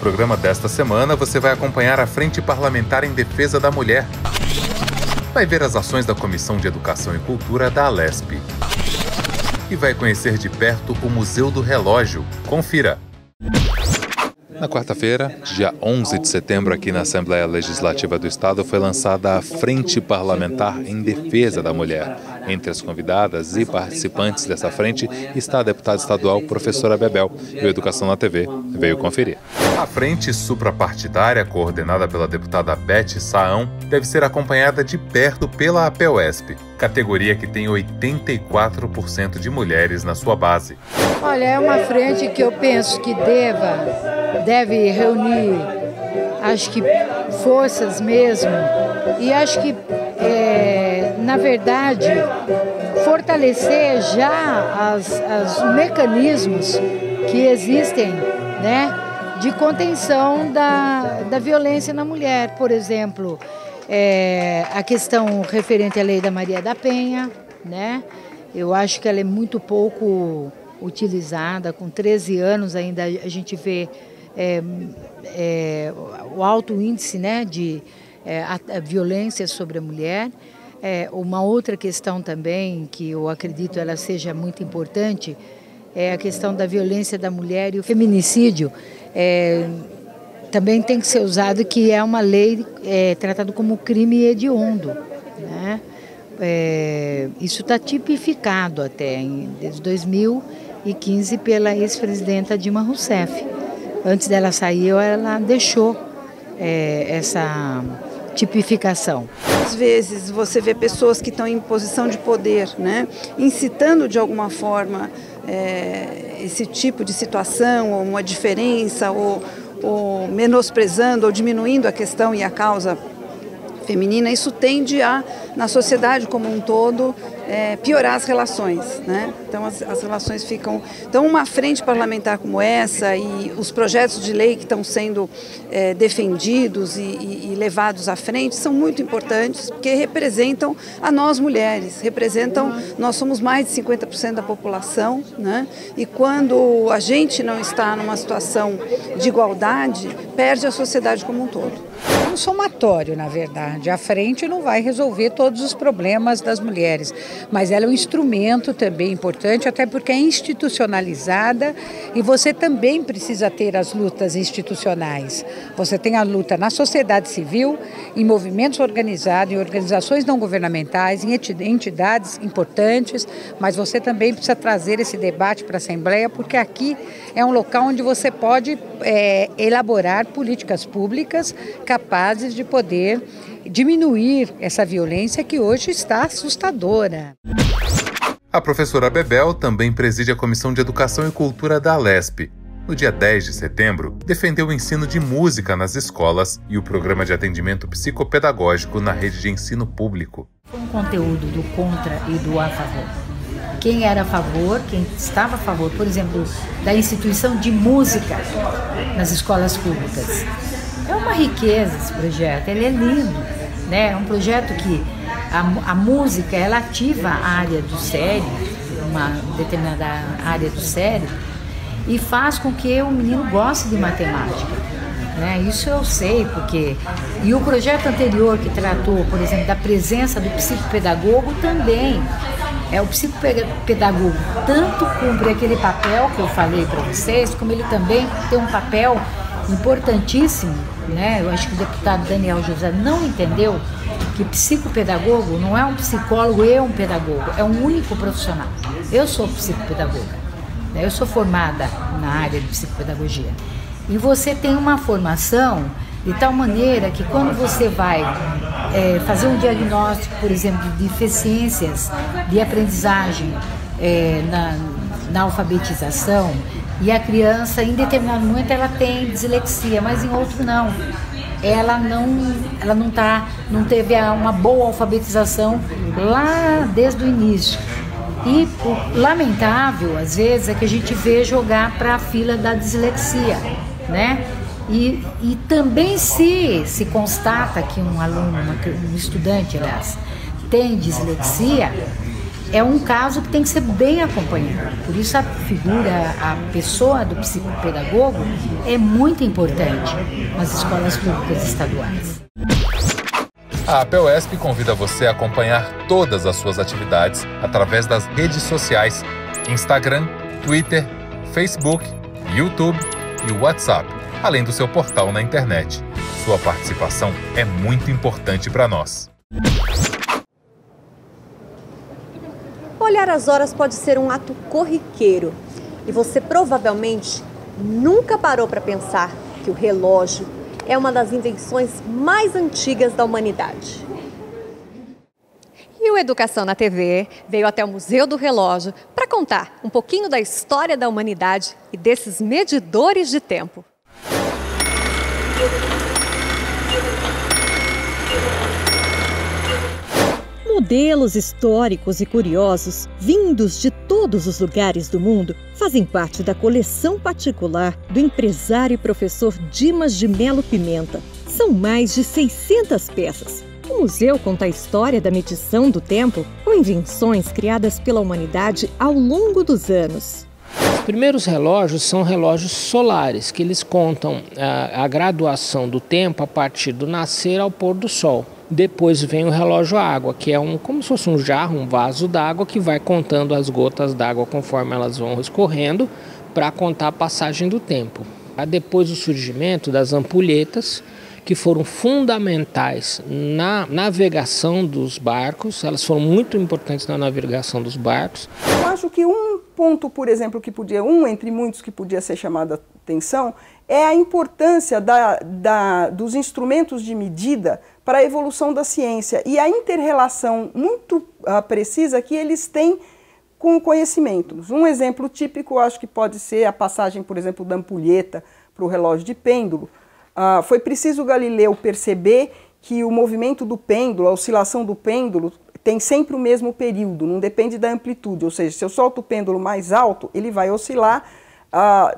programa desta semana, você vai acompanhar a Frente Parlamentar em Defesa da Mulher. Vai ver as ações da Comissão de Educação e Cultura da Alesp. E vai conhecer de perto o Museu do Relógio. Confira! Na quarta-feira, dia 11 de setembro, aqui na Assembleia Legislativa do Estado, foi lançada a Frente Parlamentar em Defesa da Mulher. Entre as convidadas e participantes dessa frente está a deputada estadual professora Bebel, e o Educação na TV veio conferir. A frente suprapartidária, coordenada pela deputada Beth Saão, deve ser acompanhada de perto pela APUESP, categoria que tem 84% de mulheres na sua base. Olha, é uma frente que eu penso que deve reunir, acho que forças mesmo, e acho que, na verdade, fortalecer já os mecanismos que existem, né, de contenção da violência na mulher. Por exemplo, a questão referente à lei da Maria da Penha, né? Eu acho que ela é muito pouco utilizada. Com 13 anos ainda a gente vê o alto índice, né, de a violência sobre a mulher. Uma outra questão também que eu acredito ela seja muito importante é a questão da violência da mulher e o feminicídio. Também tem que ser usado, que é uma lei tratada como crime hediondo, né? Isso está tipificado até desde 2015 pela ex-presidenta Dilma Rousseff. Antes dela sair, ela deixou essa tipificação. Às vezes você vê pessoas que estão em posição de poder, né, incitando de alguma forma esse tipo de situação, ou uma diferença, ou menosprezando ou diminuindo a questão e a causa feminina. Isso tende a, na sociedade como um todo, piorar as relações, né? Então as relações ficam... Então uma frente parlamentar como essa e os projetos de lei que estão sendo defendidos e levados à frente são muito importantes, porque representam a nós mulheres, nós somos mais de 50% da população, né? E quando a gente não está numa situação de igualdade, perde a sociedade como um todo. É um somatório, na verdade. A frente não vai resolver todos os problemas das mulheres, mas ela é um instrumento também importante, até porque é institucionalizada e você também precisa ter as lutas institucionais. Você tem a luta na sociedade civil, em movimentos organizados, em organizações não governamentais, em entidades importantes, mas você também precisa trazer esse debate para a Assembleia, porque aqui é um local onde você pode elaborar políticas públicas capazes de poder diminuir essa violência que hoje está assustadora. A professora Bebel também preside a Comissão de Educação e Cultura da Alesp. No dia 10 de setembro, defendeu o ensino de música nas escolas e o programa de atendimento psicopedagógico na rede de ensino público. Foi um conteúdo do contra e do a favor. Quem era a favor, quem estava a favor, por exemplo, da instituição de música nas escolas públicas. É uma riqueza esse projeto, ele é lindo, né? É um projeto que a música, ela ativa a área do cérebro, uma determinada área do cérebro, e faz com que o menino goste de matemática, né? Isso eu sei, porque... E o projeto anterior que tratou, por exemplo, da presença do psicopedagogo também. O psicopedagogo tanto cumpre aquele papel que eu falei para vocês, como ele também tem um papel importantíssimo, né? Eu acho que o deputado Daniel José não entendeu que psicopedagogo não é um psicólogo e um pedagogo, é um único profissional. Eu sou psicopedagoga, né? Eu sou formada na área de psicopedagogia. E você tem uma formação de tal maneira que quando você vai fazer um diagnóstico, por exemplo, de deficiências de aprendizagem na alfabetização, e a criança, em determinado momento, ela tem dislexia, mas em outro não. Ela não teve uma boa alfabetização lá desde o início. E o lamentável, às vezes, é que a gente vê jogar para a fila da dislexia, né? E também se constata que um aluno, um estudante, aliás, tem dislexia, é um caso que tem que ser bem acompanhado. Por isso a figura, a pessoa do psicopedagogo é muito importante nas escolas públicas estaduais. A APUESP convida você a acompanhar todas as suas atividades através das redes sociais, Instagram, Twitter, Facebook, YouTube e WhatsApp, além do seu portal na internet. Sua participação é muito importante para nós. Olhar as horas pode ser um ato corriqueiro e você provavelmente nunca parou para pensar que o relógio é uma das invenções mais antigas da humanidade. E o Educação na TV veio até o Museu do Relógio para contar um pouquinho da história da humanidade e desses medidores de tempo. Modelos históricos e curiosos, vindos de todos os lugares do mundo, fazem parte da coleção particular do empresário e professor Dimas de Melo Pimenta. São mais de 600 peças. O museu conta a história da medição do tempo com invenções criadas pela humanidade ao longo dos anos. Os primeiros relógios são relógios solares, que eles contam a graduação do tempo a partir do nascer ao pôr do sol. Depois vem o relógio à água, que é como se fosse um jarro, um vaso d'água que vai contando as gotas d'água conforme elas vão escorrendo para contar a passagem do tempo. Depois do surgimento das ampulhetas, que foram fundamentais na navegação dos barcos, elas foram muito importantes na navegação dos barcos. Eu acho que um ponto, por exemplo, entre muitos que podia ser chamado a atenção, é a importância dos instrumentos de medida para a evolução da ciência e a inter-relação muito precisa que eles têm com o conhecimento. Um exemplo típico, acho que pode ser a passagem, por exemplo, da ampulheta para o relógio de pêndulo. Foi preciso Galileu perceber que o movimento do pêndulo, a oscilação do pêndulo, tem sempre o mesmo período, não depende da amplitude, ou seja, se eu solto o pêndulo mais alto, ele vai oscilar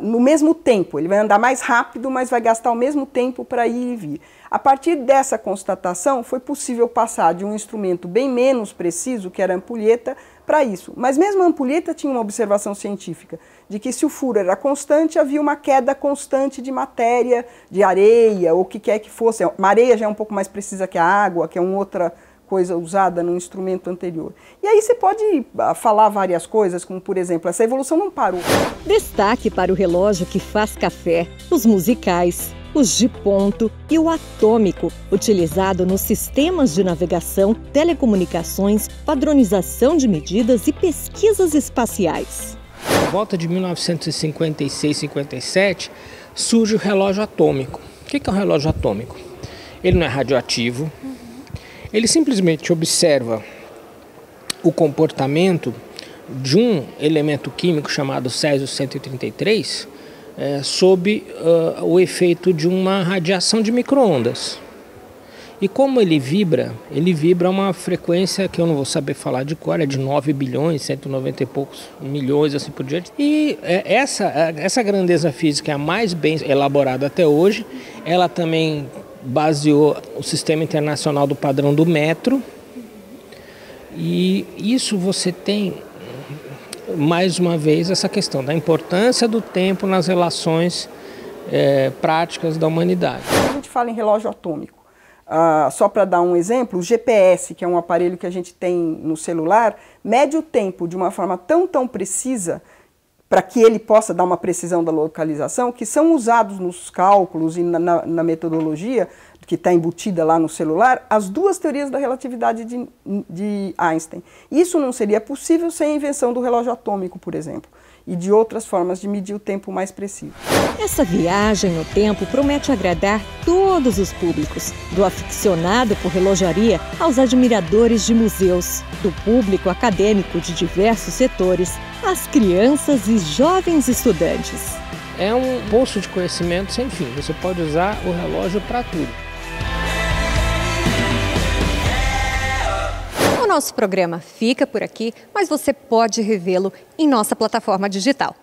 no mesmo tempo, ele vai andar mais rápido, mas vai gastar o mesmo tempo para ir e vir. A partir dessa constatação, foi possível passar de um instrumento bem menos preciso, que era a ampulheta, para isso. Mas mesmo a ampulheta tinha uma observação científica, de que se o furo era constante, havia uma queda constante de matéria, de areia, ou o que quer que fosse. A areia já é um pouco mais precisa que a água, que é uma outra coisa usada no instrumento anterior. E aí você pode falar várias coisas, como por exemplo, essa evolução não parou. Destaque para o relógio que faz café, os musicais, os de ponto e o atômico, utilizado nos sistemas de navegação, telecomunicações, padronização de medidas e pesquisas espaciais. Por volta de 1956-57, surge o relógio atômico. O que é um relógio atômico? Ele não é radioativo. Ele simplesmente observa o comportamento de um elemento químico chamado Césio-133 sob o efeito de uma radiação de micro-ondas. E como ele vibra a uma frequência que eu não vou saber falar de cor, é de 9 bilhões, 190 e poucos milhões, assim por diante. E essa grandeza física é a mais bem elaborada até hoje. Ela também baseou o Sistema Internacional do Padrão do Metro. E isso você tem, mais uma vez, essa questão da importância do tempo nas relações práticas da humanidade. A gente fala em relógio atômico. Só para dar um exemplo, o GPS, que é um aparelho que a gente tem no celular, mede o tempo de uma forma tão precisa, para que ele possa dar uma precisão da localização, que são usados nos cálculos e na metodologia que está embutida lá no celular, as duas teorias da relatividade de Einstein. Isso não seria possível sem a invenção do relógio atômico, por exemplo, e de outras formas de medir o tempo mais preciso. Essa viagem no tempo promete agradar todos os públicos, do aficionado por relojaria aos admiradores de museus, do público acadêmico de diversos setores, às crianças e jovens estudantes. É um poço de conhecimento sem fim, você pode usar o relógio para tudo. O nosso programa fica por aqui, mas você pode revê-lo em nossa plataforma digital.